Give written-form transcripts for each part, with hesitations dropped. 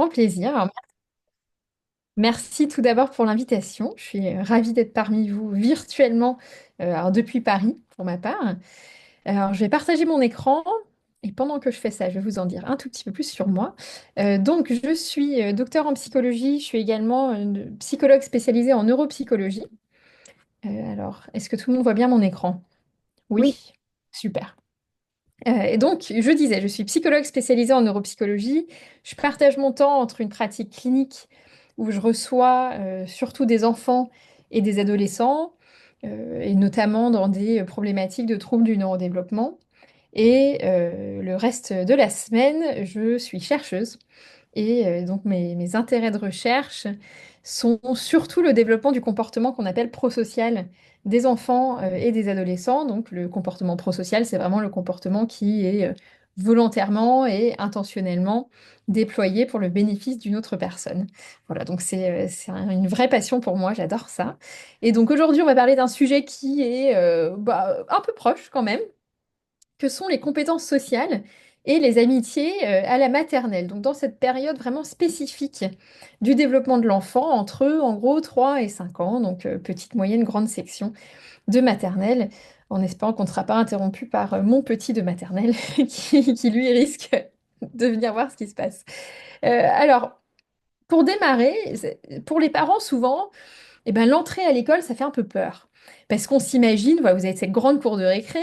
grand plaisir. Alors, merci tout d'abord pour l'invitation. Je suis ravie d'être parmi vous virtuellement, alors depuis Paris pour ma part. Alors, je vais partager mon écran et pendant que je fais ça, je vais vous en dire un tout petit peu plus sur moi. Donc, je suis docteur en psychologie. Je suis également psychologue spécialisée en neuropsychologie. Alors, est-ce que tout le monde voit bien mon écran? Oui, Oui, super. Et donc, je disais, je suis psychologue spécialisée en neuropsychologie. Je partage mon temps entre une pratique clinique où je reçois surtout des enfants et des adolescents, et notamment dans des problématiques de troubles du neurodéveloppement. Et le reste de la semaine, je suis chercheuse. Et donc mes intérêts de recherche sont surtout le développement du comportement qu'on appelle prosocial des enfants et des adolescents. Donc le comportement prosocial, c'est vraiment le comportement qui est volontairement et intentionnellement déployé pour le bénéfice d'une autre personne. Voilà, donc une vraie passion pour moi, j'adore ça. Et donc aujourd'hui, on va parler d'un sujet qui est un peu proche quand même, que sont les compétences sociales et les amitiés à la maternelle. Donc dans cette période vraiment spécifique du développement de l'enfant, entre en gros 3 et 5 ans, donc petite, moyenne, grande section de maternelle, en espérant qu'on ne sera pas interrompu par mon petit de maternelle qui lui risque de venir voir ce qui se passe. Alors, pour démarrer, pour les parents souvent, eh ben, l'entrée à l'école, ça fait un peu peur. Parce qu'on s'imagine, voilà, vous avez cette grande cour de récré,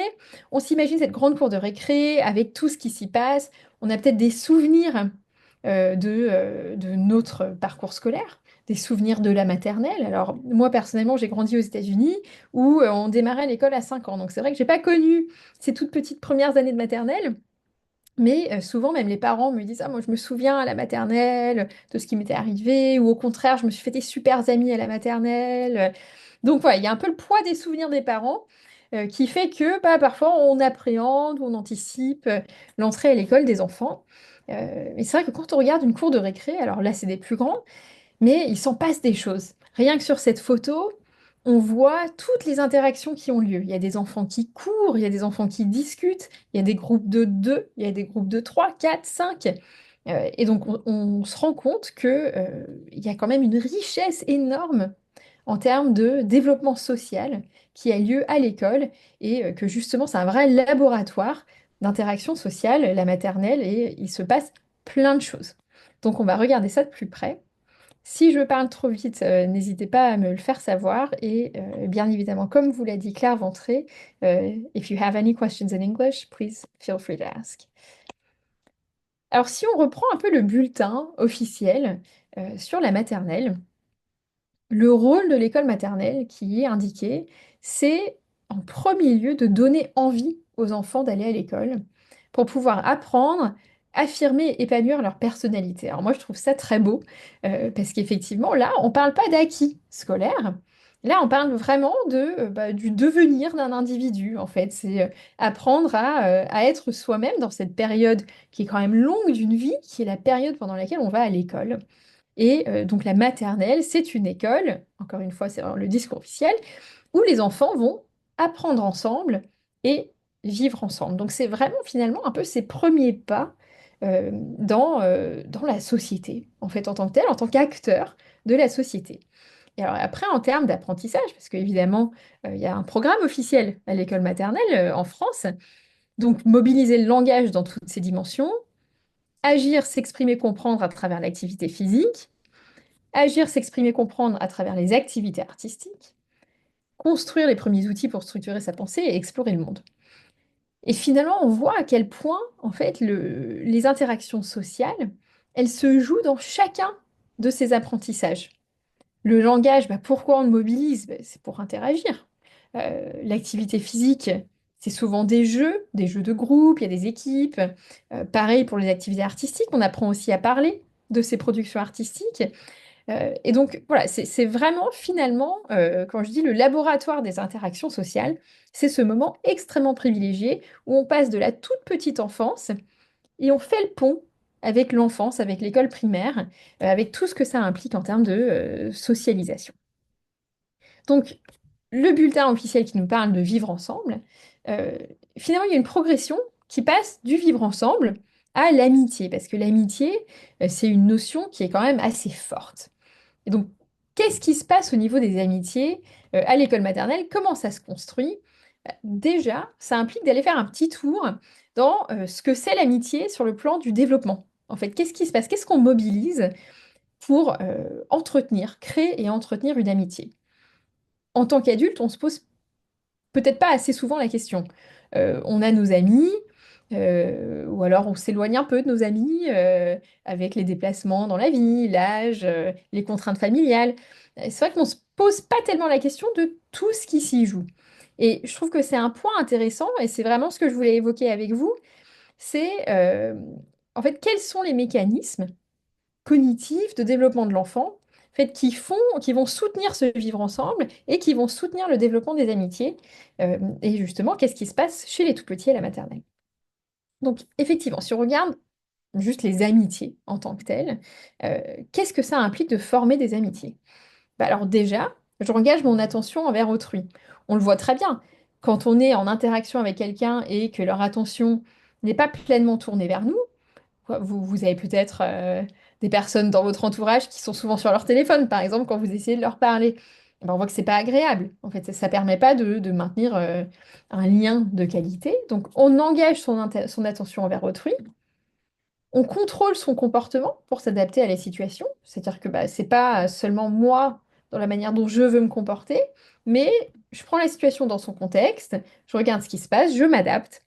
on s'imagine cette grande cour de récré avec tout ce qui s'y passe. On a peut-être des souvenirs de notre parcours scolaire, des souvenirs de la maternelle. Alors, moi, personnellement, j'ai grandi aux États-Unis où on démarrait l'école à 5 ans. Donc, c'est vrai que j'ai pas connu ces toutes petites premières années de maternelle. Mais souvent, même les parents me disent, ah, moi, je me souviens à la maternelle de ce qui m'était arrivé, ou au contraire, je me suis fait des super amis à la maternelle. Donc voilà, il y a un peu le poids des souvenirs des parents qui fait que bah, parfois on appréhende ou on anticipe l'entrée à l'école des enfants. Et c'est vrai que quand on regarde une cour de récré, alors là, c'est des plus grands, mais il s'en passe des choses. Rien que sur cette photo, on voit toutes les interactions qui ont lieu. Il y a des enfants qui courent, il y a des enfants qui discutent, il y a des groupes de 2, il y a des groupes de 3, 4, 5. Et donc on se rend compte que, il y a quand même une richesse énorme en termes de développement social qui a lieu à l'école et que justement c'est un vrai laboratoire d'interaction sociale, la maternelle, et il se passe plein de choses. Donc on va regarder ça de plus près. Si je parle trop vite, n'hésitez pas à me le faire savoir. Et bien évidemment, comme vous l'a dit Claire Ventré, if you have any questions in English, please feel free to ask. Alors, si on reprend un peu le bulletin officiel sur la maternelle, le rôle de l'école maternelle qui y est indiqué, c'est en premier lieu de donner envie aux enfants d'aller à l'école pour pouvoir apprendre, affirmer et épanouir leur personnalité. Alors moi, je trouve ça très beau parce qu'effectivement, là, on ne parle pas d'acquis scolaire. Là, on parle vraiment du devenir d'un individu, en fait. C'est apprendre à être soi-même dans cette période qui est quand même longue d'une vie, qui est la période pendant laquelle on va à l'école. Et donc la maternelle, c'est une école, encore une fois, c'est vraiment le discours officiel, où les enfants vont apprendre ensemble et vivre ensemble. Donc c'est vraiment finalement un peu ces premiers pas dans la société, en fait, en tant que tel, en tant qu'acteur de la société. Et alors après, en termes d'apprentissage, parce qu'évidemment, il y a un programme officiel à l'école maternelle en France, donc mobiliser le langage dans toutes ses dimensions, agir, s'exprimer, comprendre à travers l'activité physique, agir, s'exprimer, comprendre à travers les activités artistiques, construire les premiers outils pour structurer sa pensée et explorer le monde. Et finalement, on voit à quel point, en fait, les interactions sociales, elles se jouent dans chacun de ces apprentissages. Le langage, bah, pourquoi on le mobilise? Bah, c'est pour interagir. L'activité physique, c'est souvent des jeux de groupe, il y a des équipes. Pareil pour les activités artistiques, on apprend aussi à parler de ces productions artistiques. Et donc, voilà, c'est vraiment finalement, quand je dis le laboratoire des interactions sociales, c'est ce moment extrêmement privilégié où on passe de la toute petite enfance et on fait le pont avec l'enfance, avec l'école primaire, avec tout ce que ça implique en termes de socialisation. Donc, le bulletin officiel qui nous parle de vivre ensemble, euh, finalement, il y a une progression qui passe du vivre ensemble à l'amitié, parce que l'amitié, c'est une notion qui est quand même assez forte. Et donc, qu'est-ce qui se passe au niveau des amitiés à l'école maternelle? Comment ça se construit? Déjà, ça implique d'aller faire un petit tour dans ce que c'est l'amitié sur le plan du développement. En fait, qu'est-ce qui se passe? Qu'est-ce qu'on mobilise pour entretenir, créer et entretenir une amitié? En tant qu'adulte, on se pose peut-être pas assez souvent la question. On a nos amis, ou alors on s'éloigne un peu de nos amis avec les déplacements dans la vie, l'âge, les contraintes familiales. C'est vrai qu'on ne se pose pas tellement la question de tout ce qui s'y joue. Et je trouve que c'est un point intéressant, et c'est vraiment ce que je voulais évoquer avec vous, c'est en fait quels sont les mécanismes cognitifs de développement de l'enfant, en fait, qui vont soutenir ce vivre ensemble et qui vont soutenir le développement des amitiés. Et justement, qu'est-ce qui se passe chez les tout petits à la maternelle? Donc, effectivement, si on regarde juste les amitiés en tant que telles, euh, qu'est-ce que ça implique de former des amitiés? Bah alors déjà, je engage mon attention envers autrui. On le voit très bien. Quand on est en interaction avec quelqu'un et que leur attention n'est pas pleinement tournée vers nous, vous avez peut-être des personnes dans votre entourage qui sont souvent sur leur téléphone, par exemple, quand vous essayez de leur parler. Eh ben, on voit que c'est pas agréable. En fait, ça permet pas de maintenir un lien de qualité. Donc, on engage son attention envers autrui. On contrôle son comportement pour s'adapter à la situation. C'est-à-dire que bah, c'est pas seulement moi dans la manière dont je veux me comporter, mais je prends la situation dans son contexte, je regarde ce qui se passe, je m'adapte,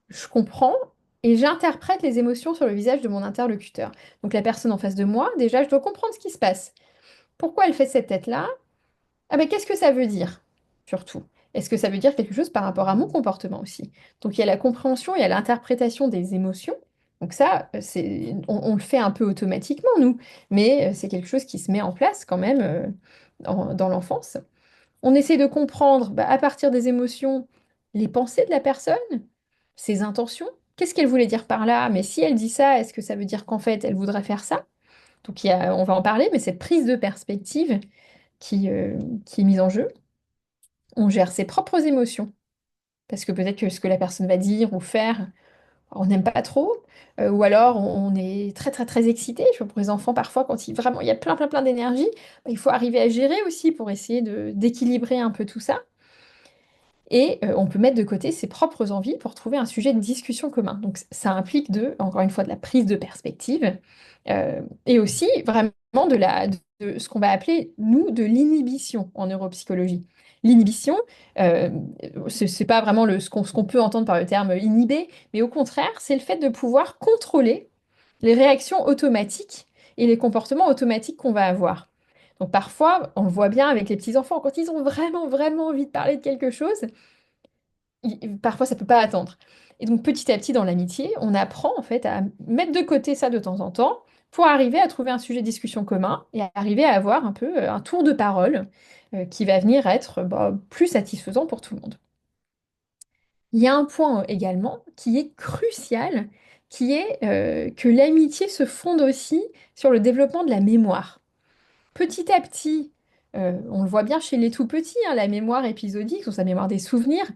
je comprends et j'interprète les émotions sur le visage de mon interlocuteur. Donc la personne en face de moi, déjà, je dois comprendre ce qui se passe. Pourquoi elle fait cette tête-là? Ah ben, qu'est-ce que ça veut dire, surtout? Est-ce que ça veut dire quelque chose par rapport à mon comportement aussi? Donc il y a la compréhension, il y a l'interprétation des émotions. Donc ça, on le fait un peu automatiquement, nous, mais c'est quelque chose qui se met en place quand même dans l'enfance. On essaie de comprendre bah, à partir des émotions les pensées de la personne, ses intentions. Qu'est-ce qu'elle voulait dire par là? Mais si elle dit ça, est-ce que ça veut dire qu'en fait elle voudrait faire ça? Donc on va en parler, mais cette prise de perspective qui est mise en jeu. On gère ses propres émotions, parce que peut-être que ce que la personne va dire ou faire, on n'aime pas trop, ou alors on est très très très excité. Je vois pour les enfants parfois quand vraiment il y a plein d'énergie, bah, il faut arriver à gérer aussi pour essayer d'équilibrer un peu tout ça. Et on peut mettre de côté ses propres envies pour trouver un sujet de discussion commun. Donc ça implique encore une fois, de la prise de perspective et aussi vraiment de ce qu'on va appeler, nous, de l'inhibition en neuropsychologie. L'inhibition, euh, c'est pas vraiment ce qu'on peut entendre par le terme inhiber, mais au contraire, c'est le fait de pouvoir contrôler les réactions automatiques et les comportements automatiques qu'on va avoir. Donc parfois, on le voit bien avec les petits-enfants, quand ils ont vraiment envie de parler de quelque chose, parfois ça peut pas attendre. Et donc petit à petit dans l'amitié, on apprend en fait à mettre de côté ça de temps en temps pour arriver à trouver un sujet de discussion commun et à arriver à avoir un peu un tour de parole qui va venir être bah, plus satisfaisant pour tout le monde. Il y a un point également qui est crucial, qui est que l'amitié se fonde aussi sur le développement de la mémoire. Petit à petit, on le voit bien chez les tout petits, hein, la mémoire épisodique, ou sa mémoire des souvenirs,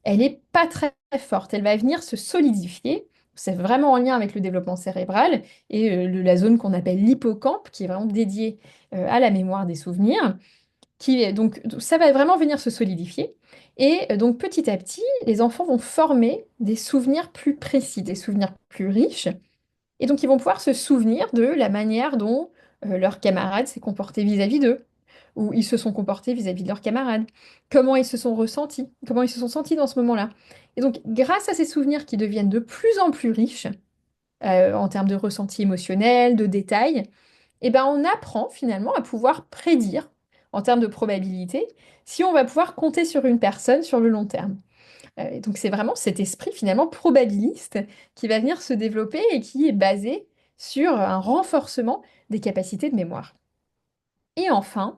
elle n'est pas très forte. Elle va venir se solidifier. C'est vraiment en lien avec le développement cérébral et la zone qu'on appelle l'hippocampe, qui est vraiment dédiée à la mémoire des souvenirs. Donc, ça va vraiment venir se solidifier. Et donc, petit à petit, les enfants vont former des souvenirs plus précis, des souvenirs plus riches. Et donc, ils vont pouvoir se souvenir de la manière dont leur camarade s'est comporté vis-à-vis d'eux, ou ils se sont comportés vis-à-vis de leurs camarades, comment ils se sont ressentis, comment ils se sont sentis dans ce moment-là. Et donc, grâce à ces souvenirs qui deviennent de plus en plus riches, en termes de ressenti émotionnel, de détails, eh ben, on apprend finalement à pouvoir prédire, en termes de probabilité, si on va pouvoir compter sur une personne sur le long terme. Et donc c'est vraiment cet esprit finalement probabiliste qui va venir se développer et qui est basé sur un renforcement des capacités de mémoire. Et enfin,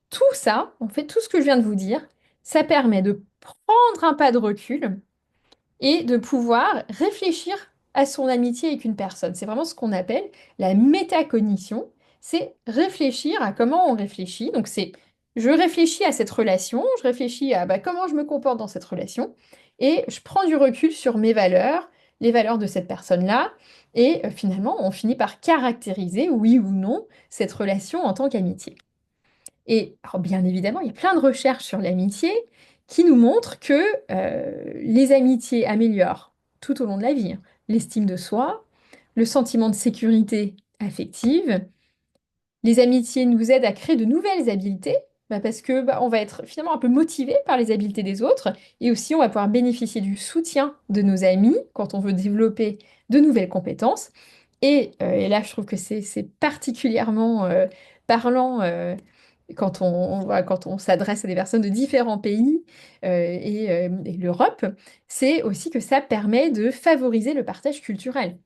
tout ça, en fait, tout ce que je viens de vous dire, ça permet de prendre un pas de recul et de pouvoir réfléchir à son amitié avec une personne. C'est vraiment ce qu'on appelle la métacognition. C'est réfléchir à comment on réfléchit. Donc c'est je réfléchis à cette relation, je réfléchis à bah, comment je me comporte dans cette relation et je prends du recul sur mes valeurs, les valeurs de cette personne-là, et finalement, on finit par caractériser, oui ou non, cette relation en tant qu'amitié. Et alors, bien évidemment, il y a plein de recherches sur l'amitié qui nous montrent que les amitiés améliorent tout au long de la vie, hein, l'estime de soi, le sentiment de sécurité affective. Les amitiés nous aident à créer de nouvelles habiletés, parce que on va être finalement un peu motivé par les habiletés des autres, et aussi on va pouvoir bénéficier du soutien de nos amis quand on veut développer de nouvelles compétences. Et là, je trouve que c'est particulièrement parlant quand quand on s'adresse à des personnes de différents pays et l'Europe, c'est aussi que ça permet de favoriser le partage culturel.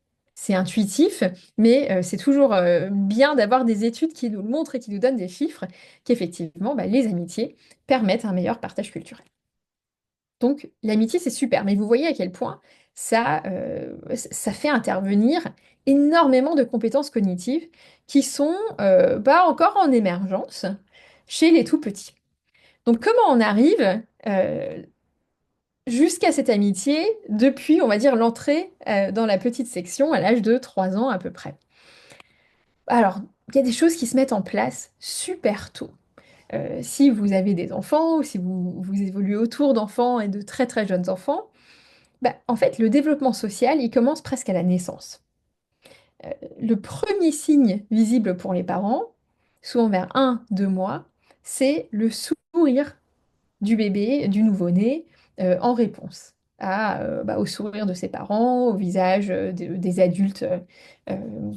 C'est intuitif, mais c'est toujours bien d'avoir des études qui nous le montrent et qui nous donnent des chiffres qu'effectivement, les amitiés permettent un meilleur partage culturel. Donc l'amitié, c'est super, mais vous voyez à quel point ça fait intervenir énormément de compétences cognitives qui sont encore en émergence chez les tout petits. Donc comment on arrive jusqu'à cette amitié depuis, on va dire, l'entrée dans la petite section à l'âge de 3 ans à peu près? Alors, il y a des choses qui se mettent en place super tôt. Si vous avez des enfants ou si vous évoluez autour d'enfants et de très très jeunes enfants, en fait, le développement social, il commence presque à la naissance. Le premier signe visible pour les parents, souvent vers 1, 2 mois, c'est le sourire du bébé, du nouveau-né, en réponse au sourire de ses parents, au visage des adultes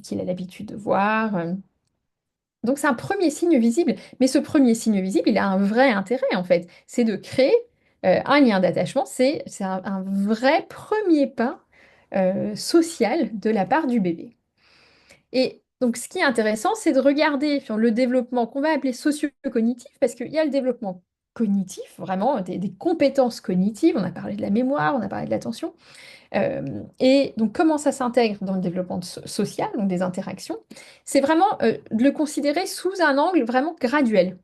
qu'il a l'habitude de voir. Donc c'est un premier signe visible, mais ce premier signe visible, il a un vrai intérêt en fait. C'est de créer un lien d'attachement, c'est un vrai premier pas social de la part du bébé. Et donc ce qui est intéressant, c'est de regarder sur le développement qu'on va appeler socio-cognitif, parce qu'il y a le développement cognitif, vraiment des compétences cognitives, on a parlé de la mémoire, on a parlé de l'attention, et donc, comment ça s'intègre dans le développement social, donc des interactions? C'est vraiment de le considérer sous un angle vraiment graduel.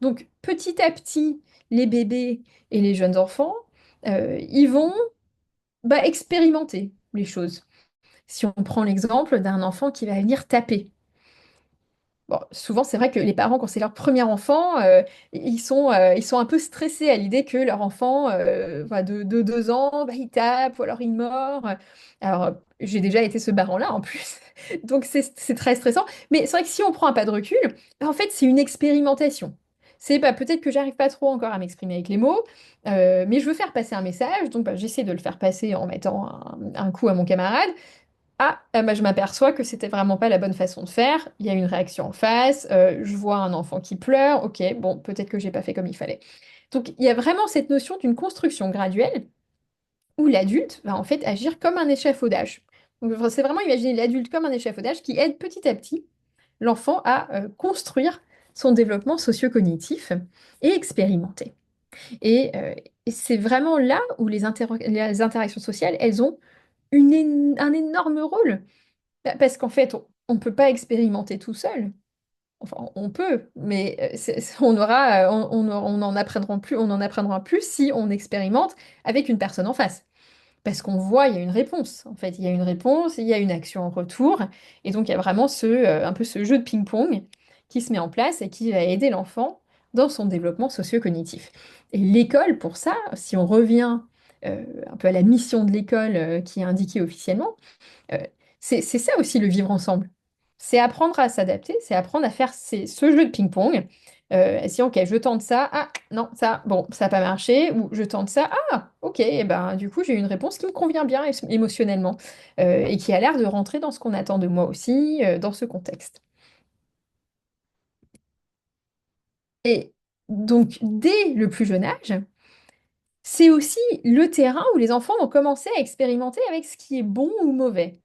Donc, petit à petit, les bébés et les jeunes enfants, ils vont expérimenter les choses. Si on prend l'exemple d'un enfant qui va venir taper. Bon, souvent, c'est vrai que les parents, quand c'est leur premier enfant, ils sont un peu stressés à l'idée que leur enfant de 2 ans, il tape ou alors il mord. Alors, j'ai déjà été ce parent-là en plus, donc c'est très stressant. Mais c'est vrai que si on prend un pas de recul, en fait, c'est une expérimentation. C'est peut-être que j'arrive pas trop encore à m'exprimer avec les mots, mais je veux faire passer un message, donc j'essaie de le faire passer en mettant un coup à mon camarade. Ah, je m'aperçois que c'était vraiment pas la bonne façon de faire. Il y a une réaction en face. Je vois un enfant qui pleure. Ok, bon, peut-être que j'ai pas fait comme il fallait. Donc, il y a vraiment cette notion d'une construction graduelle où l'adulte va en fait agir comme un échafaudage. Donc, c'est vraiment imaginer l'adulte comme un échafaudage qui aide petit à petit l'enfant à construire son développement socio-cognitif et expérimenter. Et c'est vraiment là où les interactions sociales, elles ont un énorme rôle. Parce qu'en fait, on ne peut pas expérimenter tout seul. Enfin, on peut, mais on aura, on en apprendra plus, on en apprendra plus si on expérimente avec une personne en face. Parce qu'on voit, il y a une réponse. En fait, il y a une réponse, il y a une action en retour. Et donc, il y a vraiment un peu ce jeu de ping-pong qui se met en place et qui va aider l'enfant dans son développement socio-cognitif. Et l'école, pour ça, si on revient un peu à la mission de l'école qui est indiquée officiellement, euh, c'est ça aussi le vivre ensemble. C'est apprendre à s'adapter, c'est apprendre à faire ce jeu de ping-pong. Si, ok, je tente ça, ah non, ça, bon, ça n'a pas marché, ou je tente ça, ah, ok, et ben, du coup, j'ai eu une réponse qui me convient bien émotionnellement et qui a l'air de rentrer dans ce qu'on attend de moi aussi, dans ce contexte. Et donc, dès le plus jeune âge, c'est aussi le terrain où les enfants vont commencer à expérimenter avec ce qui est bon ou mauvais.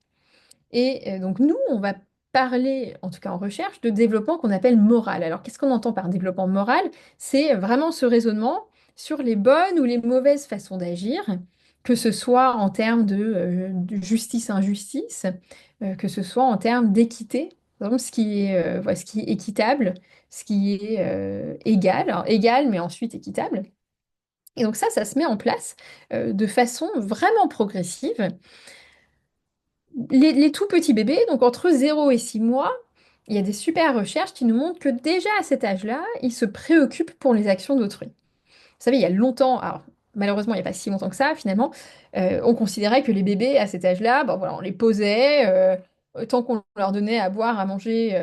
Et donc nous, on va parler, en tout cas en recherche, de développement qu'on appelle moral. Alors qu'est-ce qu'on entend par développement moral? C'est vraiment ce raisonnement sur les bonnes ou les mauvaises façons d'agir, que ce soit en termes de justice-injustice, que ce soit en termes d'équité, par exemple ce qui est équitable, ce qui est égal, alors égal mais ensuite équitable. Et donc ça se met en place de façon vraiment progressive Les tout petits bébés, donc entre 0 et 6 mois, il y a des super recherches qui nous montrent que déjà à cet âge-là, ils se préoccupent pour les actions d'autrui. Vous savez, il y a longtemps, alors malheureusement, il n'y a pas si longtemps que ça, finalement, on considérait que les bébés à cet âge-là, bon, voilà, on les posait, tant qu'on leur donnait à boire, à manger,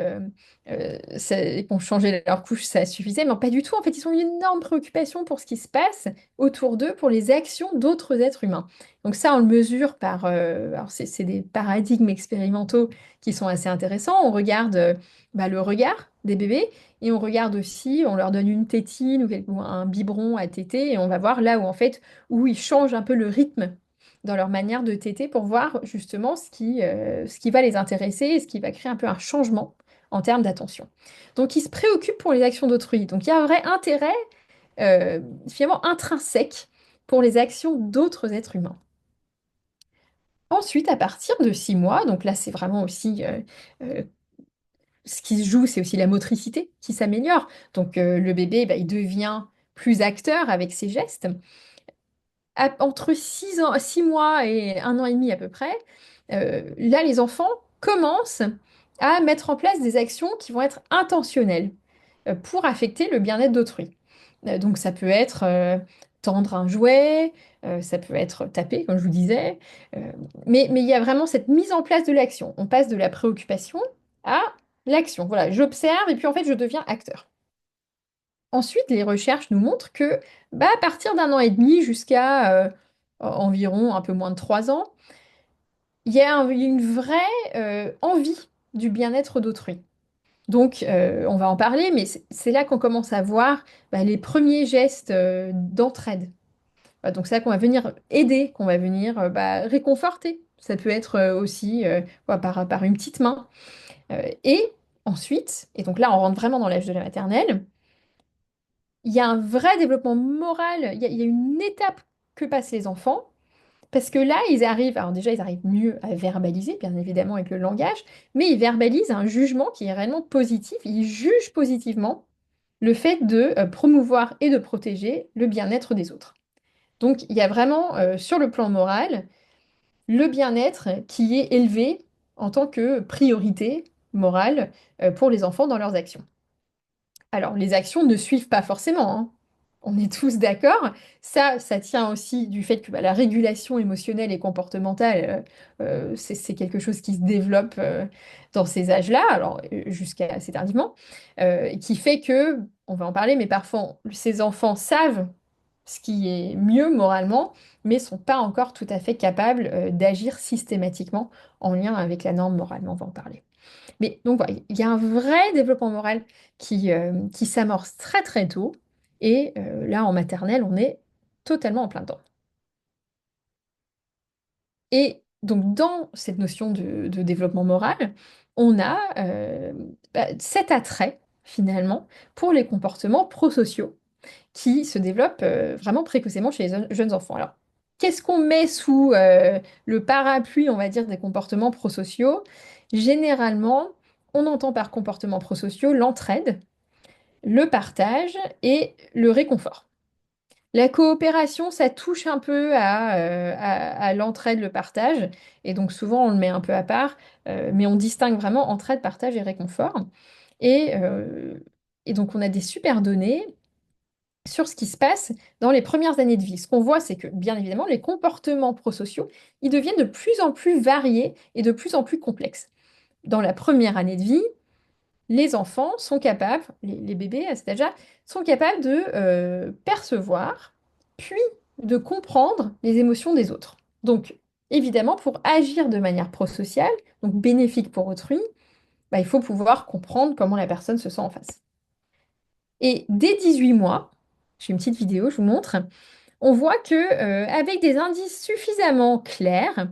et qu'on changeait leur couche, ça suffisait, mais pas du tout. En fait, ils ont une énorme préoccupation pour ce qui se passe autour d'eux, pour les actions d'autres êtres humains. Donc ça, on le mesure par, alors c'est des paradigmes expérimentaux qui sont assez intéressants. On regarde le regard des bébés. Et on regarde aussi, on leur donne une tétine ou un biberon à téter et on va voir là où en fait où ils changent un peu le rythme dans leur manière de téter pour voir justement ce qui va les intéresser et ce qui va créer un peu un changement en termes d'attention. Donc ils se préoccupent pour les actions d'autrui. Donc il y a un vrai intérêt euh, finalement intrinsèque pour les actions d'autres êtres humains. Ensuite, à partir de 6 mois, donc là c'est vraiment aussi euh, ce qui se joue, c'est aussi la motricité qui s'améliore. Donc le bébé, bah, il devient plus acteur avec ses gestes. Entre 6 mois et 1 an et demi à peu près, là, les enfants commencent à mettre en place des actions qui vont être intentionnelles pour affecter le bien-être d'autrui. Donc ça peut être tendre un jouet, ça peut être taper, comme je vous disais, euh, mais il y a vraiment cette mise en place de l'action. On passe de la préoccupation à l'action. Voilà, j'observe et puis en fait, je deviens acteur. Ensuite, les recherches nous montrent que à partir d'1 an et demi jusqu'à environ un peu moins de 3 ans, il y a une vraie envie du bien-être d'autrui. Donc, on va en parler, mais c'est là qu'on commence à voir les premiers gestes d'entraide. Donc, c'est là qu'on va venir aider, qu'on va venir réconforter. Ça peut être aussi par une petite main. Et ensuite, et donc là, on rentre vraiment dans l'âge de la maternelle, il y a un vrai développement moral, il y a une étape que passent les enfants, parce que là, ils arrivent, alors déjà, ils arrivent mieux à verbaliser, bien évidemment, avec le langage, mais ils verbalisent un jugement qui est réellement positif, ils jugent positivement le fait de promouvoir et de protéger le bien-être des autres. Donc, il y a vraiment, sur le plan moral, le bien-être qui est élevé en tant que priorité morale pour les enfants dans leurs actions. Alors, les actions ne suivent pas forcément, hein. On est tous d'accord. Ça tient aussi du fait que la régulation émotionnelle et comportementale, c'est quelque chose qui se développe dans ces âges-là, alors jusqu'à assez tardivement, et qui fait que, on va en parler, mais parfois ces enfants savent ce qui est mieux moralement, mais sont pas encore tout à fait capables d'agir systématiquement en lien avec la norme morale. Mais on va en parler. Mais donc voilà, il y a un vrai développement moral qui s'amorce très très tôt. Et là, en maternelle, on est totalement en plein dedans. Et donc, dans cette notion de développement moral, on a cet attrait, finalement, pour les comportements prosociaux qui se développent vraiment précocement chez les jeunes enfants. Alors, qu'est-ce qu'on met sous le parapluie, on va dire, des comportements prosociaux? Généralement, on entend par comportements prosociaux l'entraide, le partage et le réconfort. La coopération, ça touche un peu à l'entraide, le partage, et donc souvent on le met un peu à part, mais on distingue vraiment entraide, partage et réconfort. Et, euh, et donc on a des super données sur ce qui se passe dans les premières années de vie. Ce qu'on voit, c'est que, bien évidemment, les comportements prosociaux, ils deviennent de plus en plus variés et de plus en plus complexes. Dans la première année de vie, les enfants sont capables, les bébés à cet âge-là, sont capables de percevoir, puis de comprendre les émotions des autres. Donc, évidemment, pour agir de manière prosociale, donc bénéfique pour autrui, il faut pouvoir comprendre comment la personne se sent en face. Et dès 18 mois, j'ai une petite vidéo, je vous montre, on voit que avec des indices suffisamment clairs,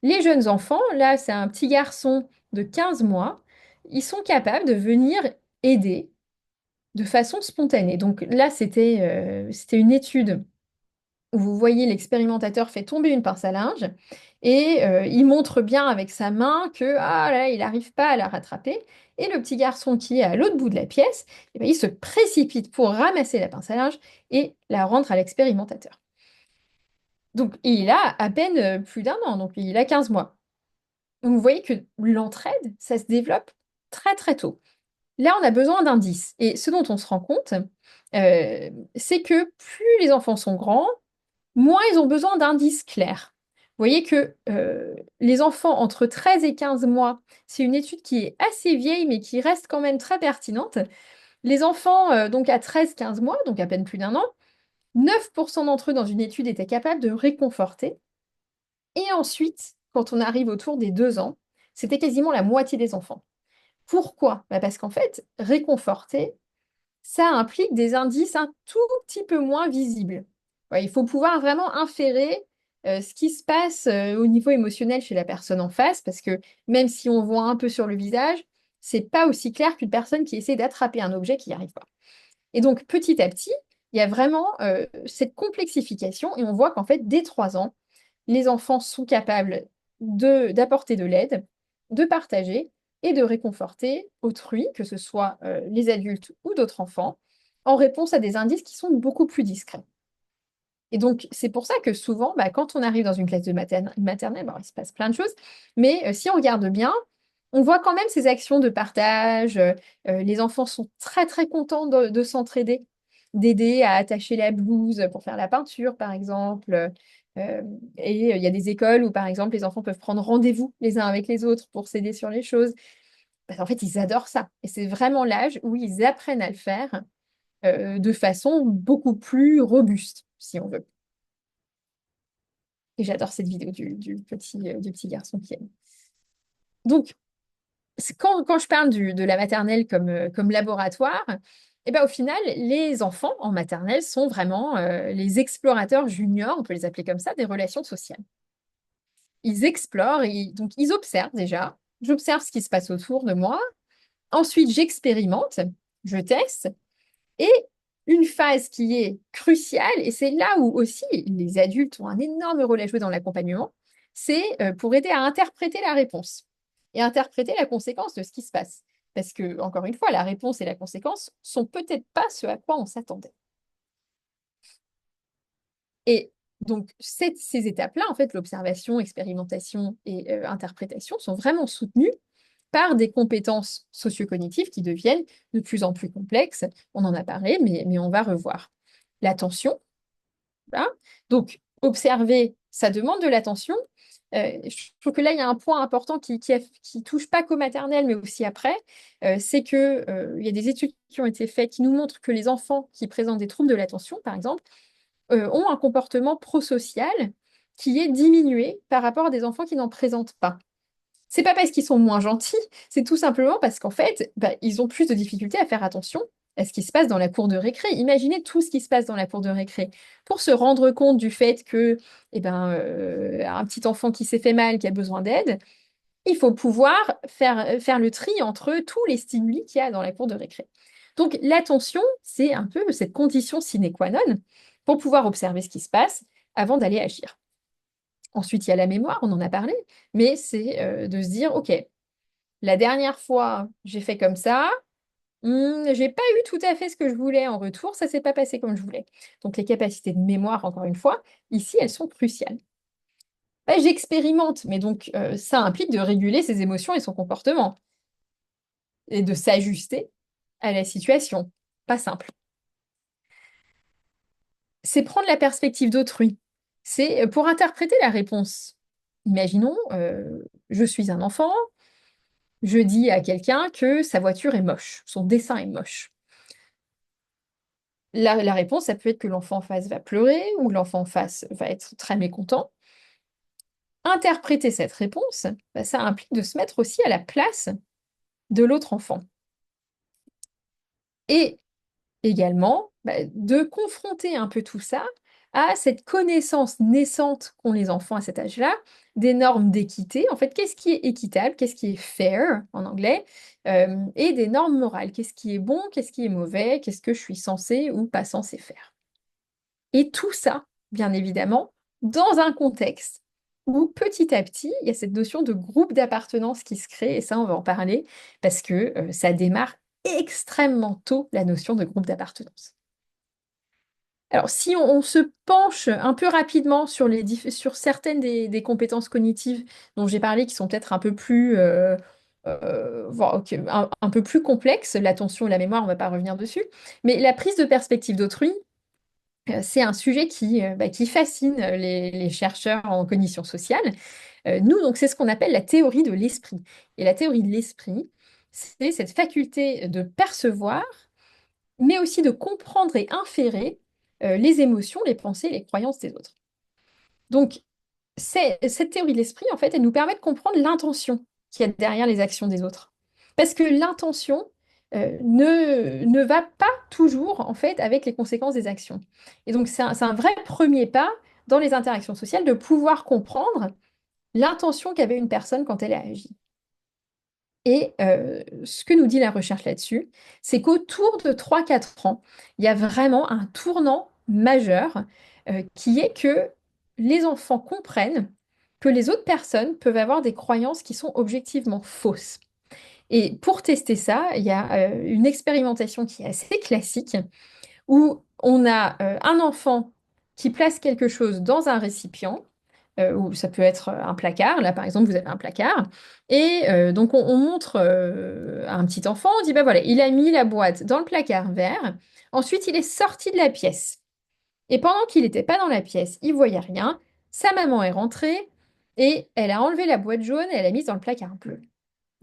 les jeunes enfants, là c'est un petit garçon de 15 mois, ils sont capables de venir aider de façon spontanée. Donc là c'était une étude où vous voyez l'expérimentateur fait tomber une pince à linge et il montre bien avec sa main que là, il n'arrive pas à la rattraper. Et le petit garçon qui est à l'autre bout de la pièce, eh ben, il se précipite pour ramasser la pince à linge et la rendre à l'expérimentateur. Donc il a à peine plus d'1 an, donc il a 15 mois. Donc, vous voyez que l'entraide, ça se développe très très tôt. Là, on a besoin d'indices. Et ce dont on se rend compte, c'est que plus les enfants sont grands, moins ils ont besoin d'indices clairs. Vous voyez que les enfants entre 13 et 15 mois, c'est une étude qui est assez vieille, mais qui reste quand même très pertinente. Les enfants donc à 13-15 mois, donc à peine plus d'un an, 9% d'entre eux dans une étude étaient capables de réconforter. Et ensuite, quand on arrive autour des 2 ans, c'était quasiment la moitié des enfants. Pourquoi? Bah, parce qu'en fait, réconforter, ça implique des indices un tout petit peu moins visibles. Ouais, il faut pouvoir vraiment inférer ce qui se passe au niveau émotionnel chez la personne en face, parce que même si on voit un peu sur le visage, c'est pas aussi clair qu'une personne qui essaie d'attraper un objet qui n'y arrive pas. Et donc, petit à petit, il y a vraiment cette complexification, et on voit qu'en fait, dès 3 ans, les enfants sont capables d'apporter de l'aide, de partager et de réconforter autrui, que ce soit les adultes ou d'autres enfants, en réponse à des indices qui sont beaucoup plus discrets. Et donc, c'est pour ça que souvent, bah, quand on arrive dans une classe de maternelle, bon, il se passe plein de choses, mais si on regarde bien, on voit quand même ces actions de partage. Les enfants sont très, très contents de s'entraider, d'aider à attacher la blouse pour faire la peinture, par exemple. Et il y a des écoles où, par exemple, les enfants peuvent prendre rendez-vous les uns avec les autres pour s'aider sur les choses. Parce qu'en fait, ils adorent ça. Et c'est vraiment l'âge où ils apprennent à le faire de façon beaucoup plus robuste, si on veut. Et j'adore cette vidéo du petit garçon qui aime. Donc, quand je parle de la maternelle comme laboratoire, et ben, au final, les enfants en maternelle sont vraiment les explorateurs juniors, on peut les appeler comme ça, des relations sociales. Ils explorent, et donc ils observent déjà. J'observe ce qui se passe autour de moi. Ensuite, j'expérimente, je teste. Et une phase qui est cruciale, et c'est là où aussi les adultes ont un énorme rôle à jouer dans l'accompagnement, c'est pour aider à interpréter la réponse et interpréter la conséquence de ce qui se passe. Parce que, encore une fois, la réponse et la conséquence sont peut-être pas ce à quoi on s'attendait. Et donc, ces étapes-là, en fait, l'observation, expérimentation et interprétation, sont vraiment soutenues par des compétences socio-cognitives qui deviennent de plus en plus complexes. On en a parlé, mais on va revoir. L'attention, hein. Donc, observer, ça demande de l'attention. Je trouve que là, il y a un point important qui touche pas qu'au maternel, mais aussi après. C'est que, il y a des études qui ont été faites qui nous montrent que les enfants qui présentent des troubles de l'attention, par exemple, ont un comportement prosocial qui est diminué par rapport à des enfants qui n'en présentent pas. C'est pas parce qu'ils sont moins gentils, c'est tout simplement parce qu'en fait, bah, ils ont plus de difficultés à faire attention à ce qui se passe dans la cour de récré. Imaginez tout ce qui se passe dans la cour de récré. Pour se rendre compte du fait que, eh ben, un petit enfant qui s'est fait mal, qui a besoin d'aide, il faut pouvoir faire le tri entre tous les stimuli qu'il y a dans la cour de récré. Donc l'attention, c'est un peu cette condition sine qua non pour pouvoir observer ce qui se passe avant d'aller agir. Ensuite, il y a la mémoire, on en a parlé, mais c'est de se dire, OK, la dernière fois, j'ai fait comme ça, j'ai pas eu tout à fait ce que je voulais en retour, ça s'est pas passé comme je voulais. Donc les capacités de mémoire, encore une fois, ici, elles sont cruciales. Bah, j'expérimente, mais donc ça implique de réguler ses émotions et son comportement et de s'ajuster à la situation. Pas simple. C'est prendre la perspective d'autrui. C'est pour interpréter la réponse. Imaginons, je suis un enfant, je dis à quelqu'un que sa voiture est moche, son dessin est moche. La réponse, ça peut être que l'enfant en face va pleurer ou l'enfant en face va être très mécontent. Interpréter cette réponse, bah, ça implique de se mettre aussi à la place de l'autre enfant. Et également, bah, de confronter un peu tout ça à cette connaissance naissante qu'ont les enfants à cet âge-là, des normes d'équité. En fait, qu'est-ce qui est équitable, qu'est-ce qui est fair en anglais, et des normes morales. Qu'est-ce qui est bon, qu'est-ce qui est mauvais, qu'est-ce que je suis censé ou pas censé faire. Et tout ça, bien évidemment, dans un contexte où petit à petit, il y a cette notion de groupe d'appartenance qui se crée, et ça, on va en parler, parce que ça démarre extrêmement tôt, la notion de groupe d'appartenance. Alors, si on se penche un peu rapidement sur sur certaines des compétences cognitives dont j'ai parlé, qui sont peut-être un peu plus, voire, ok, un peu plus complexes, l'attention et la mémoire, on ne va pas revenir dessus, mais la prise de perspective d'autrui, c'est un sujet qui fascine les chercheurs en cognition sociale. Nous, donc, c'est ce qu'on appelle la théorie de l'esprit. Et la théorie de l'esprit, c'est cette faculté de percevoir, mais aussi de comprendre et inférer les émotions, les pensées, les croyances des autres. Donc, cette théorie de l'esprit, en fait, elle nous permet de comprendre l'intention qu'il y a derrière les actions des autres. Parce que l'intention ne va pas toujours, en fait, avec les conséquences des actions. Et donc, c'est un vrai premier pas dans les interactions sociales de pouvoir comprendre l'intention qu'avait une personne quand elle a agi. Et ce que nous dit la recherche là-dessus, c'est qu'autour de 3 4 ans, il y a vraiment un tournant majeur qui est que les enfants comprennent que les autres personnes peuvent avoir des croyances qui sont objectivement fausses. Et pour tester ça, il y a une expérimentation qui est assez classique où on a un enfant qui place quelque chose dans un récipient, ou ça peut être un placard. Là, par exemple, vous avez un placard. Et donc, on montre à un petit enfant, on dit, bah voilà, il a mis la boîte dans le placard vert. Ensuite, il est sorti de la pièce. Et pendant qu'il n'était pas dans la pièce, il voyait rien. Sa maman est rentrée et elle a enlevé la boîte jaune et elle l'a mise dans le placard bleu.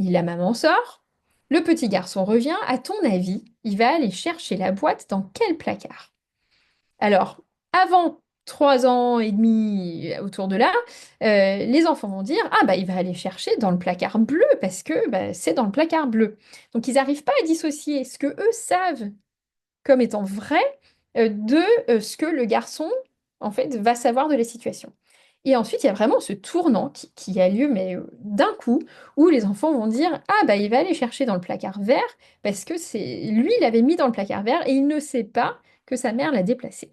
La maman sort. Le petit garçon revient. À ton avis, il va aller chercher la boîte dans quel placard? Alors, avant 3 ans et demi, autour de là, les enfants vont dire, ah bah il va aller chercher dans le placard bleu parce que bah, c'est dans le placard bleu. Donc ils n'arrivent pas à dissocier ce que eux savent comme étant vrai de ce que le garçon en fait va savoir de la situation. Et ensuite, il y a vraiment ce tournant qui a lieu, mais d'un coup, où les enfants vont dire, ah bah il va aller chercher dans le placard vert parce que c'est lui, il l'avait mis dans le placard vert et il ne sait pas que sa mère l'a déplacé.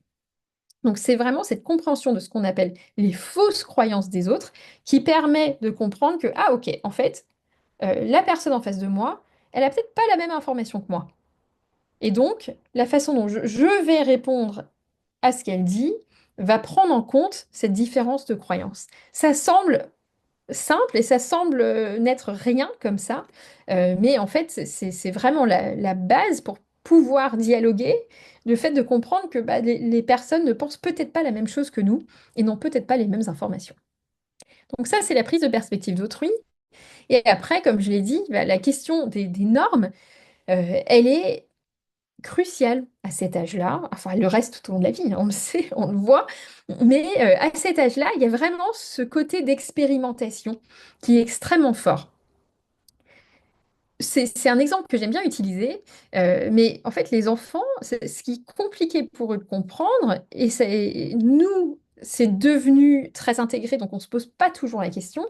Donc c'est vraiment cette compréhension de ce qu'on appelle les fausses croyances des autres qui permet de comprendre que, ah ok, en fait, la personne en face de moi, elle a peut-être pas la même information que moi. Et donc, la façon dont je vais répondre à ce qu'elle dit va prendre en compte cette différence de croyance. Ça semble simple et ça semble n'être rien comme ça, mais en fait, c'est vraiment la base pour pouvoir dialoguer, le fait de comprendre que bah, les personnes ne pensent peut-être pas la même chose que nous et n'ont peut-être pas les mêmes informations. Donc ça, c'est la prise de perspective d'autrui. Et après, comme je l'ai dit, bah, la question des normes, elle est cruciale à cet âge-là. Enfin, elle le reste tout au long de la vie, hein, on le sait, on le voit. Mais à cet âge-là, il y a vraiment ce côté d'expérimentation qui est extrêmement fort. C'est un exemple que j'aime bien utiliser, mais en fait, les enfants, ce qui est compliqué pour eux de comprendre, et nous, c'est devenu très intégré, donc on ne se pose pas toujours la question,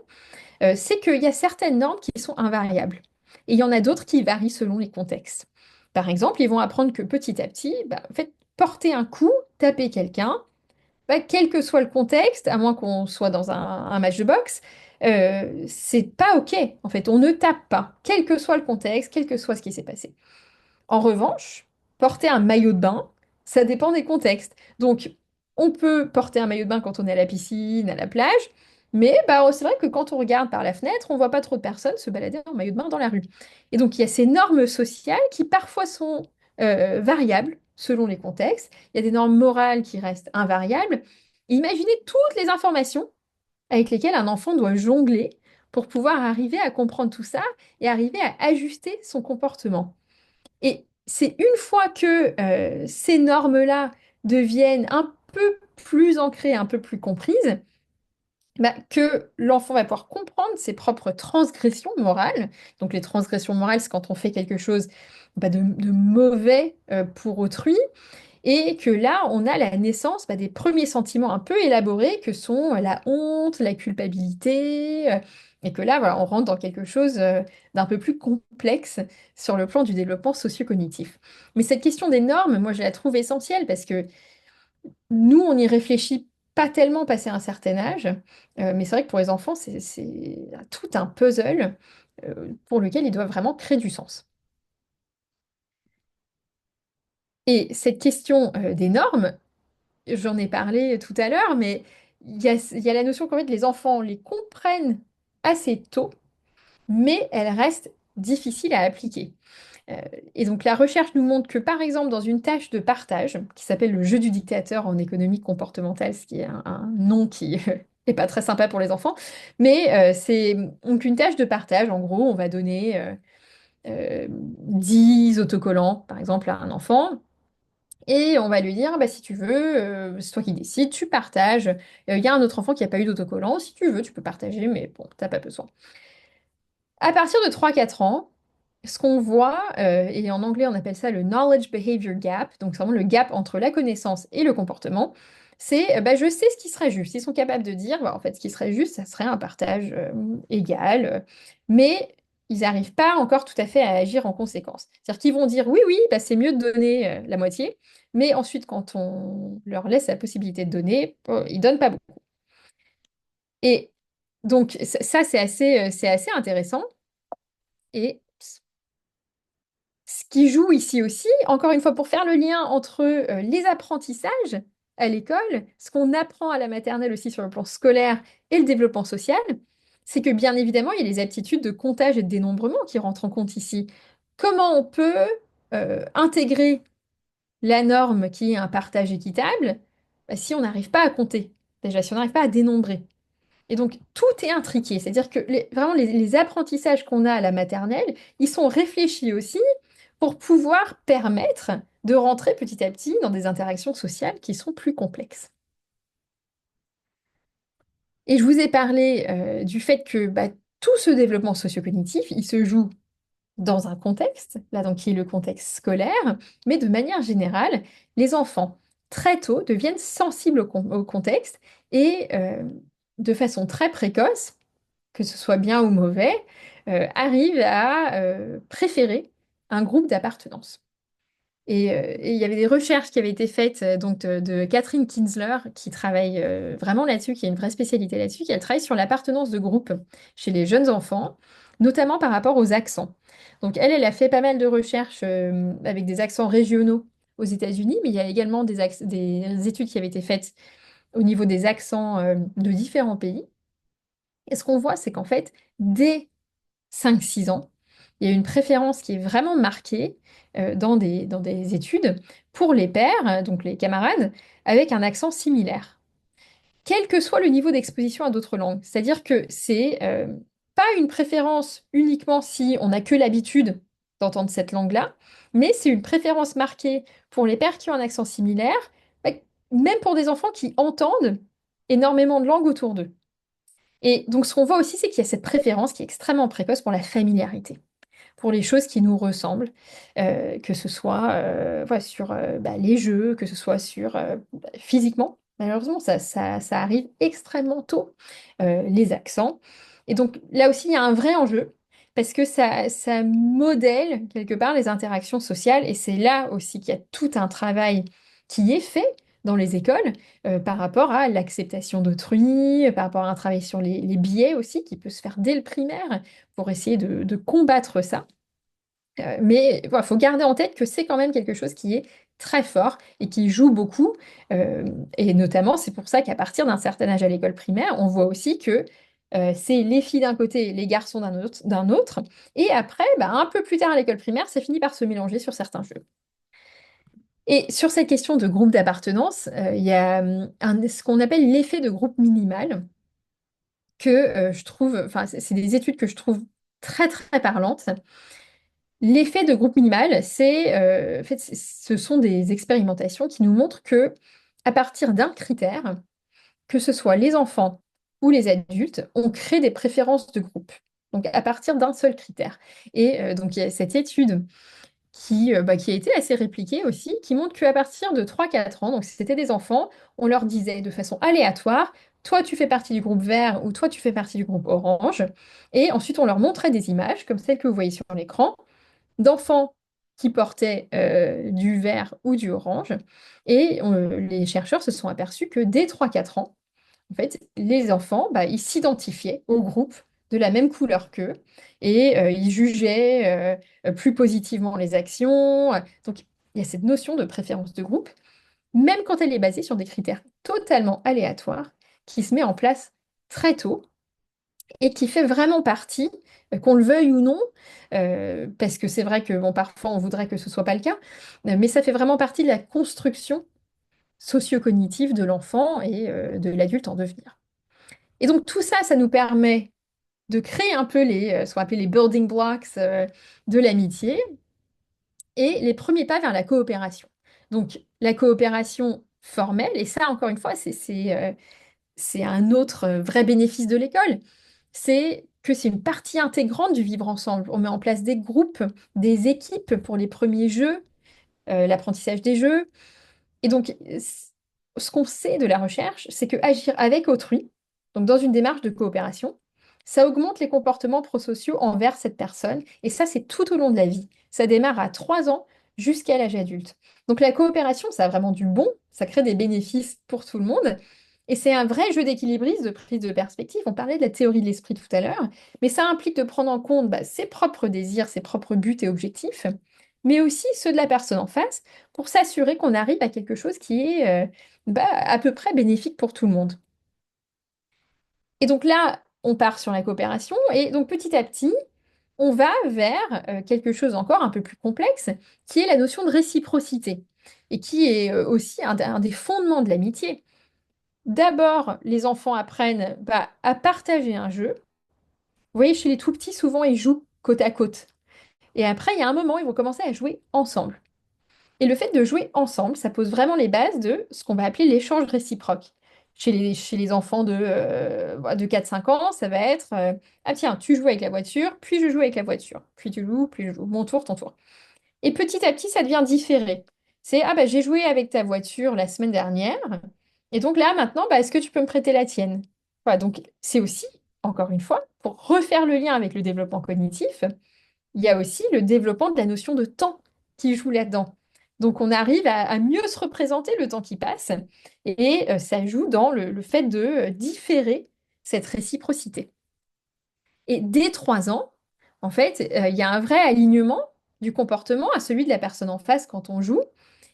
c'est qu'il y a certaines normes qui sont invariables, et il y en a d'autres qui varient selon les contextes. Par exemple, ils vont apprendre que petit à petit, bah, en fait, porter un coup, taper quelqu'un, bah, quel que soit le contexte, à moins qu'on soit dans un match de boxe, c'est pas OK. En fait, on ne tape pas, quel que soit le contexte, quel que soit ce qui s'est passé. En revanche, porter un maillot de bain, ça dépend des contextes. Donc, on peut porter un maillot de bain quand on est à la piscine, à la plage, mais bah, c'est vrai que quand on regarde par la fenêtre, on voit pas trop de personnes se balader en maillot de bain dans la rue. Et donc, il y a ces normes sociales qui parfois sont variables selon les contextes. Il y a des normes morales qui restent invariables. Imaginez toutes les informations avec lesquelles un enfant doit jongler pour pouvoir arriver à comprendre tout ça et arriver à ajuster son comportement. Et c'est une fois que ces normes-là deviennent un peu plus ancrées, un peu plus comprises, bah, que l'enfant va pouvoir comprendre ses propres transgressions morales. Donc les transgressions morales, c'est quand on fait quelque chose bah, de mauvais pour autrui. Et que là, on a la naissance bah, des premiers sentiments un peu élaborés que sont la honte, la culpabilité, et que là, voilà, on rentre dans quelque chose d'un peu plus complexe sur le plan du développement socio-cognitif. Mais cette question des normes, moi, je la trouve essentielle parce que nous, on n'y réfléchit pas tellement passé un certain âge, mais c'est vrai que pour les enfants, c'est tout un puzzle pour lequel ils doivent vraiment créer du sens. Et cette question des normes, j'en ai parlé tout à l'heure, mais il y a la notion qu'en fait les enfants les comprennent assez tôt, mais elle reste difficile à appliquer. Euh, et donc la recherche nous montre que par exemple dans une tâche de partage, qui s'appelle le jeu du dictateur en économie comportementale, ce qui est un nom qui est pas très sympa pour les enfants, mais c'est donc une tâche de partage, en gros on va donner 10 autocollants par exemple à un enfant. Et on va lui dire, bah, si tu veux, c'est toi qui décides, tu partages. Il y a un autre enfant qui n'a pas eu d'autocollant, si tu veux, tu peux partager, mais bon, t'as pas besoin. À partir de 3 4 ans, ce qu'on voit, et en anglais on appelle ça le knowledge behavior gap, donc c'est vraiment le gap entre la connaissance et le comportement, c'est bah, je sais ce qui serait juste. Ils sont capables de dire, bah, en fait, ce qui serait juste, ça serait un partage égal, mais ils n'arrivent pas encore tout à fait à agir en conséquence. C'est-à-dire qu'ils vont dire, oui, oui, bah, c'est mieux de donner la moitié, mais ensuite, quand on leur laisse la possibilité de donner, ils donnent pas beaucoup. Et donc, ça, c'est assez intéressant. Et ce qui joue ici aussi, encore une fois, pour faire le lien entre les apprentissages à l'école, ce qu'on apprend à la maternelle aussi sur le plan scolaire et le développement social, c'est que bien évidemment, il y a les aptitudes de comptage et de dénombrement qui rentrent en compte ici. Comment on peut intégrer la norme qui est un partage équitable si on n'arrive pas à compter, déjà, si on n'arrive pas à dénombrer. Et donc, tout est intriqué. C'est-à-dire que vraiment, les apprentissages qu'on a à la maternelle, ils sont réfléchis aussi pour pouvoir permettre de rentrer petit à petit dans des interactions sociales qui sont plus complexes. Et je vous ai parlé du fait que bah, tout ce développement socio-cognitif, il se joue dans un contexte, là donc qui est le contexte scolaire, mais de manière générale, les enfants, très tôt, deviennent sensibles au contexte et de façon très précoce, que ce soit bien ou mauvais, arrivent à préférer un groupe d'appartenance. Et il y avait des recherches qui avaient été faites donc de Catherine Kinsler, qui travaille vraiment là-dessus, qui a une vraie spécialité là-dessus, qui elle travaille sur l'appartenance de groupe chez les jeunes enfants, notamment par rapport aux accents. Donc elle a fait pas mal de recherches avec des accents régionaux aux États-Unis, mais il y a également des études qui avaient été faites au niveau des accents de différents pays. Et ce qu'on voit, c'est qu'en fait, dès 5 6 ans, il y a une préférence qui est vraiment marquée dans des études pour les pairs, donc les camarades, avec un accent similaire, quel que soit le niveau d'exposition à d'autres langues. C'est-à-dire que c'est pas une préférence uniquement si on n'a que l'habitude d'entendre cette langue-là, mais c'est une préférence marquée pour les pairs qui ont un accent similaire, bah, même pour des enfants qui entendent énormément de langues autour d'eux. Et donc, ce qu'on voit aussi, c'est qu'il y a cette préférence qui est extrêmement précoce pour la familiarité, pour les choses qui nous ressemblent, que ce soit voilà, sur bah, les jeux, que ce soit sur physiquement. Malheureusement, ça arrive extrêmement tôt, les accents. Et donc, là aussi, il y a un vrai enjeu, parce que ça modèle quelque part les interactions sociales, et c'est là aussi qu'il y a tout un travail qui est fait dans les écoles par rapport à l'acceptation d'autrui, par rapport à un travail sur les biais aussi, qui peut se faire dès le primaire, pour essayer de combattre ça. Mais il faut garder en tête que c'est quand même quelque chose qui est très fort et qui joue beaucoup. Euh, et notamment, c'est pour ça qu'à partir d'un certain âge à l'école primaire, on voit aussi que c'est les filles d'un côté et les garçons d'un autre. Et après, bah, un peu plus tard à l'école primaire, ça finit par se mélanger sur certains jeux. Et sur cette question de groupe d'appartenance, il y a ce qu'on appelle l'effet de groupe minimal, que je trouve, enfin, c'est des études que je trouve très, très parlantes. L'effet de groupe minimal, en fait, ce sont des expérimentations qui nous montrent que, à partir d'un critère, que ce soit les enfants ou les adultes, on crée des préférences de groupe. Donc, à partir d'un seul critère. Et donc, il y a cette étude qui a été assez répliquée aussi, qui montre qu'à partir de 3 4 ans, donc si c'était des enfants, on leur disait de façon aléatoire, toi tu fais partie du groupe vert ou toi tu fais partie du groupe orange. Et ensuite, on leur montrait des images, comme celles que vous voyez sur l'écran, d'enfants qui portaient du vert ou du orange. Et les chercheurs se sont aperçus que dès 3 4 ans, en fait, les enfants, bah, ils s'identifiaient au groupe de la même couleur qu'eux et ils jugeaient plus positivement les actions. Donc, il y a cette notion de préférence de groupe même quand elle est basée sur des critères totalement aléatoires, qui se met en place très tôt et qui fait vraiment partie, qu'on le veuille ou non, parce que c'est vrai que bon, parfois on voudrait que ce soit pas le cas, mais ça fait vraiment partie de la construction socio-cognitive de l'enfant et de l'adulte en devenir. Et donc tout ça, ça nous permet de créer un peu ce qu'on appelle les building blocks de l'amitié et les premiers pas vers la coopération. Donc la coopération formelle, et ça encore une fois, c'est un autre vrai bénéfice de l'école, c'est que c'est une partie intégrante du vivre ensemble. On met en place des groupes, des équipes pour les premiers jeux, l'apprentissage des jeux. Et donc, ce qu'on sait de la recherche, c'est que agir avec autrui, donc dans une démarche de coopération, ça augmente les comportements prosociaux envers cette personne. Et ça, c'est tout au long de la vie. Ça démarre à 3 ans jusqu'à l'âge adulte. Donc la coopération, ça a vraiment du bon, ça crée des bénéfices pour tout le monde. Et c'est un vrai jeu d'équilibriste, de prise de perspective. On parlait de la théorie de l'esprit tout à l'heure, mais ça implique de prendre en compte ses propres désirs, ses propres buts et objectifs, mais aussi ceux de la personne en face pour s'assurer qu'on arrive à quelque chose qui est à peu près bénéfique pour tout le monde. Et donc là, on part sur la coopération et donc petit à petit, on va vers quelque chose encore un peu plus complexe, qui est la notion de réciprocité et qui est aussi un des fondements de l'amitié. D'abord, les enfants apprennent à partager un jeu. Vous voyez, chez les tout petits, souvent, ils jouent côte à côte. Et après, il y a un moment, ils vont commencer à jouer ensemble. Et le fait de jouer ensemble, ça pose vraiment les bases de ce qu'on va appeler l'échange réciproque. Chez les enfants de 4-5 ans, ça va être ah tiens, tu joues avec la voiture, puis je joue avec la voiture, puis tu joues, puis je joue, mon tour, ton tour. Et petit à petit, ça devient différé. C'est ah bah j'ai joué avec ta voiture la semaine dernière, et donc là maintenant, est-ce que tu peux me prêter la tienne? Voilà, donc c'est aussi, encore une fois, pour refaire le lien avec le développement cognitif, il y a aussi le développement de la notion de temps qui joue là-dedans. Donc on arrive à mieux se représenter le temps qui passe et ça joue dans le fait de différer cette réciprocité. Et dès 3 ans, en fait, il y a un vrai alignement du comportement à celui de la personne en face quand on joue.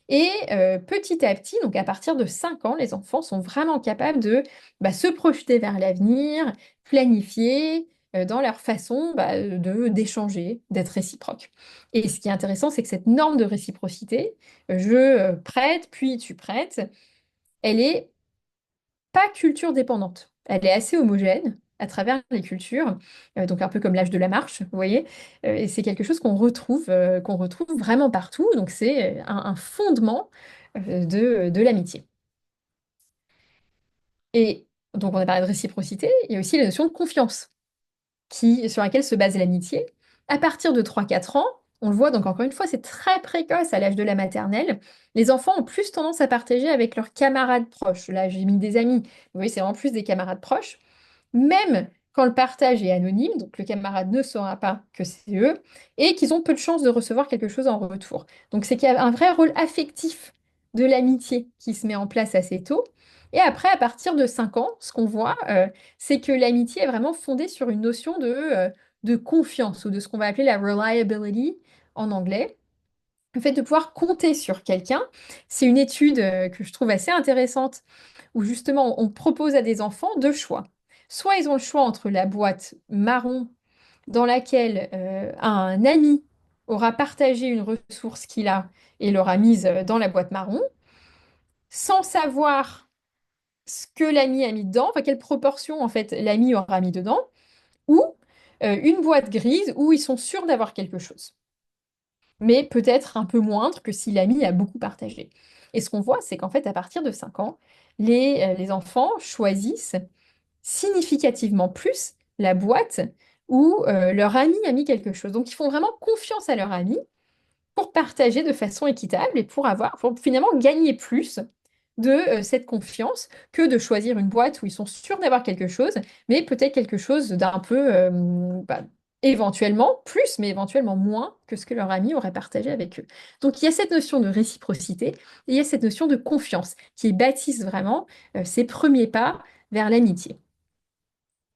Et petit à petit, donc à partir de 5 ans, les enfants sont vraiment capables de se projeter vers l'avenir, planifier dans leur façon d'échanger, d'être réciproque. Et ce qui est intéressant, c'est que cette norme de réciprocité, je prête, puis tu prêtes, elle est pas culture dépendante. Elle est assez homogène à travers les cultures, donc un peu comme l'âge de la marche, vous voyez. Et c'est quelque chose qu'on retrouve vraiment partout. Donc c'est un fondement de l'amitié. Et donc on a parlé de réciprocité, il y a aussi la notion de confiance sur laquelle se base l'amitié. À partir de 3-4 ans, on le voit donc encore une fois, c'est très précoce à l'âge de la maternelle. Les enfants ont plus tendance à partager avec leurs camarades proches. Là, j'ai mis des amis. Vous voyez, c'est en plus des camarades proches. Même quand le partage est anonyme, donc le camarade ne saura pas que c'est eux, et qu'ils ont peu de chances de recevoir quelque chose en retour. Donc c'est qu'il y a un vrai rôle affectif de l'amitié qui se met en place assez tôt. Et après, à partir de 5 ans, ce qu'on voit, c'est que l'amitié est vraiment fondée sur une notion de confiance, ou de ce qu'on va appeler la reliability en anglais. Le fait de pouvoir compter sur quelqu'un, c'est une étude que je trouve assez intéressante où justement on propose à des enfants deux choix. Soit ils ont le choix entre la boîte marron dans laquelle un ami aura partagé une ressource qu'il a et l'aura mise dans la boîte marron, sans savoir ce que l'ami a mis dedans, enfin quelle proportion en fait l'ami aura mis dedans, ou une boîte grise où ils sont sûrs d'avoir quelque chose, mais peut-être un peu moindre que si l'ami a beaucoup partagé. Et ce qu'on voit, c'est qu'en fait, à partir de 5 ans, les enfants choisissent significativement plus la boîte où leur ami a mis quelque chose. Donc, ils font vraiment confiance à leur ami pour partager de façon équitable et pour finalement gagner plus de cette confiance que de choisir une boîte où ils sont sûrs d'avoir quelque chose, mais peut-être quelque chose d'un peu, éventuellement plus, mais éventuellement moins que ce que leur ami aurait partagé avec eux. Donc il y a cette notion de réciprocité et il y a cette notion de confiance qui bâtissent vraiment ces premiers pas vers l'amitié.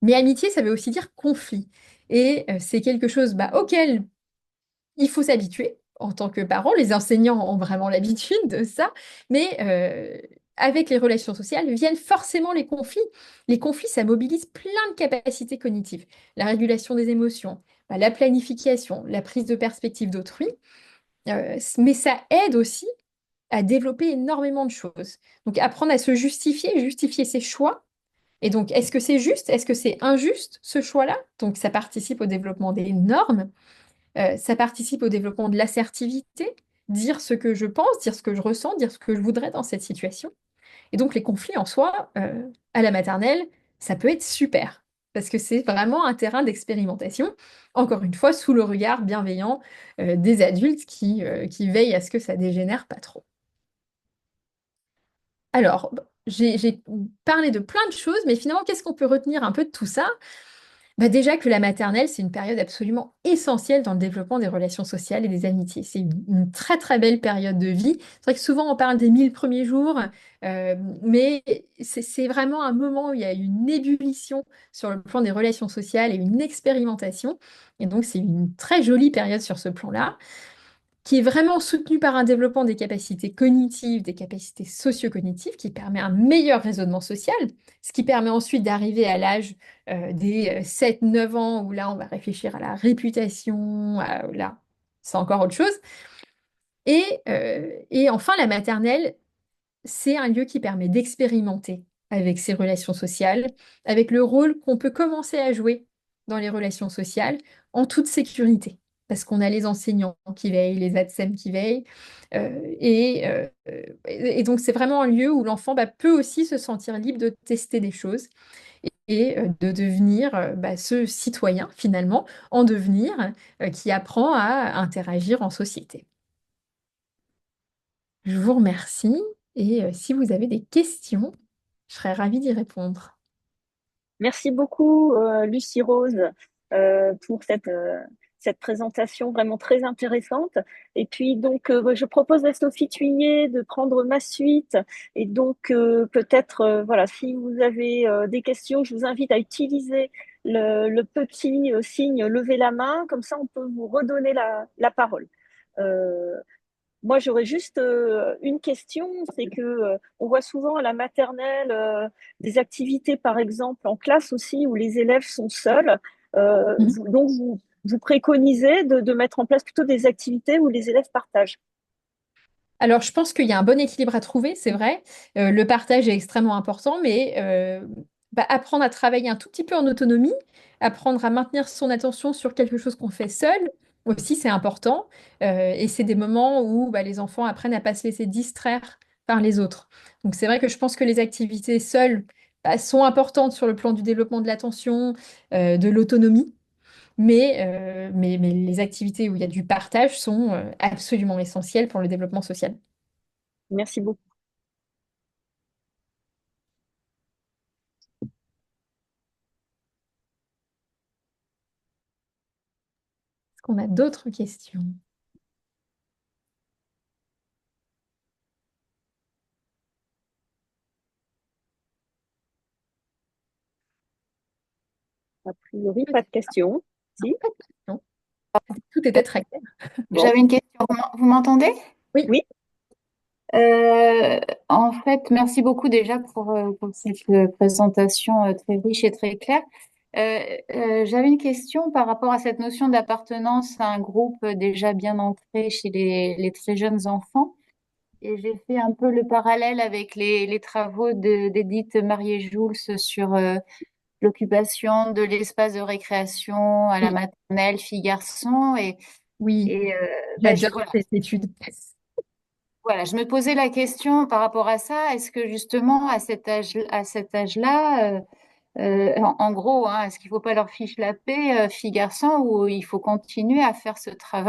Mais amitié, ça veut aussi dire conflit. Et c'est quelque chose auquel il faut s'habituer en tant que parents. Les enseignants ont vraiment l'habitude de ça, mais avec les relations sociales viennent forcément les conflits. Les conflits, ça mobilise plein de capacités cognitives. La régulation des émotions, bah, la planification, la prise de perspective d'autrui, mais ça aide aussi à développer énormément de choses. Donc apprendre à se justifier, justifier ses choix. Et donc, est-ce que c'est juste? Est-ce que c'est injuste, ce choix-là? Donc, ça participe au développement des normes, ça participe au développement de l'assertivité, dire ce que je pense, dire ce que je ressens, dire ce que je voudrais dans cette situation. Et donc, les conflits en soi, à la maternelle, ça peut être super, parce que c'est vraiment un terrain d'expérimentation, encore une fois, sous le regard bienveillant, des adultes qui veillent à ce que ça dégénère pas trop. Alors, j'ai parlé de plein de choses, mais finalement, qu'est-ce qu'on peut retenir un peu de tout ça? Bah déjà que la maternelle, c'est une période absolument essentielle dans le développement des relations sociales et des amitiés. C'est une très très belle période de vie. C'est vrai que souvent on parle des 1000 premiers jours, mais c'est vraiment un moment où il y a une ébullition sur le plan des relations sociales et une expérimentation. Et donc c'est une très jolie période sur ce plan-là qui est vraiment soutenu par un développement des capacités cognitives, des capacités socio-cognitives, qui permet un meilleur raisonnement social, ce qui permet ensuite d'arriver à l'âge des 7-9 ans, où là, on va réfléchir à la réputation, là, c'est encore autre chose. Et enfin, la maternelle, c'est un lieu qui permet d'expérimenter avec ses relations sociales, avec le rôle qu'on peut commencer à jouer dans les relations sociales en toute sécurité. Parce qu'on a les enseignants qui veillent, les ATSEM qui veillent. Et donc, c'est vraiment un lieu où l'enfant bah, peut aussi se sentir libre de tester des choses et de devenir bah, ce citoyen, finalement, en devenir, qui apprend à interagir en société. Je vous remercie et si vous avez des questions, je serais ravie d'y répondre. Merci beaucoup, Lucie Rose, pour cette présentation vraiment très intéressante. Et puis, donc, je propose à Sophie Thuillier de prendre ma suite. Et donc, peut-être, voilà, si vous avez des questions, je vous invite à utiliser le petit signe lever la main. Comme ça, on peut vous redonner la parole. Euh, Moi, j'aurais juste une question, c'est que on voit souvent à la maternelle des activités, par exemple, en classe aussi, où les élèves sont seuls. Donc, vous préconisez de mettre en place plutôt des activités où les élèves partagent. Alors, je pense qu'il y a un bon équilibre à trouver, c'est vrai. Le partage est extrêmement important, mais bah, apprendre à travailler un tout petit peu en autonomie, apprendre à maintenir son attention sur quelque chose qu'on fait seul, aussi, c'est important. Et c'est des moments où bah, les enfants apprennent à pas se laisser distraire par les autres. Donc, c'est vrai que je pense que les activités seules bah, sont importantes sur le plan du développement de l'attention, de l'autonomie. Mais les activités où il y a du partage sont absolument essentielles pour le développement social. Merci beaucoup. Est-ce qu'on a d'autres questions? A priori, pas de questions. Si? Pas de questions. Tout était très clair. Bon, J'avais une question. Vous m'entendez? Oui, oui. Euh, En fait, merci beaucoup déjà pour cette présentation très riche et très claire. J'avais une question par rapport à cette notion d'appartenance à un groupe déjà bien ancré chez les très jeunes enfants. Et j'ai fait un peu le parallèle avec les travaux d'Edith Marié-Jouls sur l'occupation de l'espace de récréation à la oui, maternelle, filles-garçons. oui, Et j'adore voilà. cette étude. Voilà, je me posais la question par rapport à ça. Est-ce que justement à cet âge-là, en gros, hein, est-ce qu'il faut pas leur fiche la paix, filles, garçons, ou il faut continuer à faire ce travail?